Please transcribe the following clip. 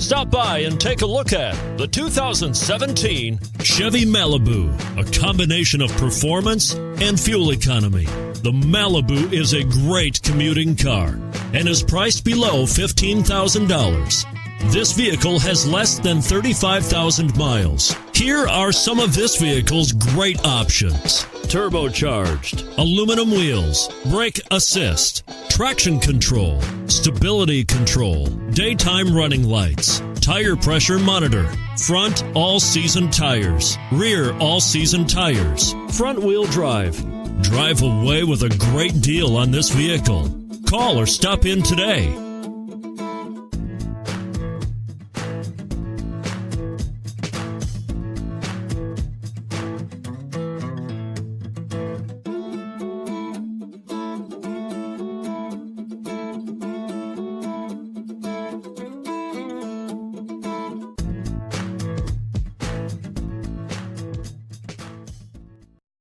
Stop by and take a look at the 2017 Chevy Malibu, a combination of performance and fuel economy. The Malibu is a great commuting car and is priced below $15,000. This vehicle has less than 35,000 miles. Here are some of this vehicle's great options: turbocharged, aluminum wheels, brake assist, traction control, stability control, daytime running lights, tire pressure monitor, front all-season tires, rear all-season tires, front-wheel drive. Drive away with a great deal on this vehicle. Call or stop in today.